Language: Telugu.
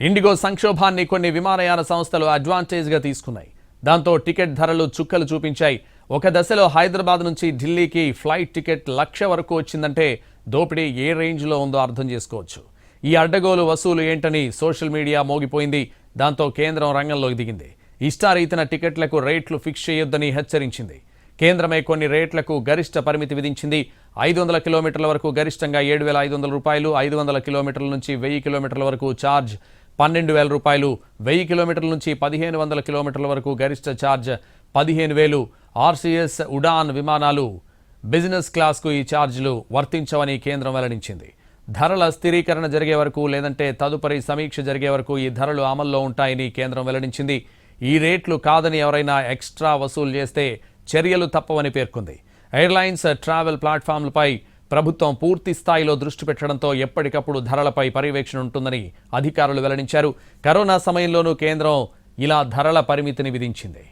ఇండిగో సంక్షోభాన్ని కొన్ని విమానయాన సంస్థలు అడ్వాంటేజ్గా తీసుకున్నాయి. దాంతో టికెట్ ధరలు చుక్కలు చూపించాయి. ఒక దశలో హైదరాబాద్ నుంచి ఢిల్లీకి ఫ్లైట్ టికెట్ 1,00,000 వరకు వచ్చిందంటే దోపిడీ ఏ రేంజ్లో ఉందో అర్థం చేసుకోవచ్చు. ఈ అడ్డగోలు వసూలు ఏంటని సోషల్ మీడియా మోగిపోయింది. దాంతో కేంద్రం రంగంలోకి దిగింది. ఇష్టారీతిన టికెట్లకు రేట్లు ఫిక్స్ చేయొద్దని హెచ్చరించింది. కేంద్రమే కొన్ని రేట్లకు గరిష్ట పరిమితి విధించింది. 500 కిలోమీటర్ల వరకు గరిష్టంగా 7,500 రూపాయలు, 500 కిలోమీటర్ల నుంచి 1000 కిలోమీటర్ల వరకు ఛార్జ్ 12,000 రూపాయలు, 1000 కిలోమీటర్ల నుంచి 1,500 కిలోమీటర్ల వరకు గరిష్ట ఛార్జ్ 15,000. ఆర్సీఎస్, ఉడాన్ విమానాలు బిజినెస్ క్లాస్కు ఈ ఛార్జీలు వర్తించవని కేంద్రం వెల్లడించింది. ధరల స్థిరీకరణ జరిగే వరకు లేదంటే తదుపరి సమీక్ష జరిగే వరకు ఈ ధరలు అమల్లో ఉంటాయని కేంద్రం వెల్లడించింది. ఈ రేట్లు కాదని ఎవరైనా ఎక్స్ట్రా వసూలు చేస్తే చర్యలు తప్పవని పేర్కొంది. ఎయిర్లైన్స్, ట్రావెల్ ప్లాట్ఫామ్లపై ప్రభుత్వం పూర్తి స్థాయిలో దృష్టి పెట్టడంతో ఎప్పటికప్పుడు ధరలపై పర్యవేక్షణ ఉంటుందని అధికారులు వెల్లడించారు. కరోనా సమయంలోనూ కేంద్రం ఇలా ధరల పరిమితిని విధించింది.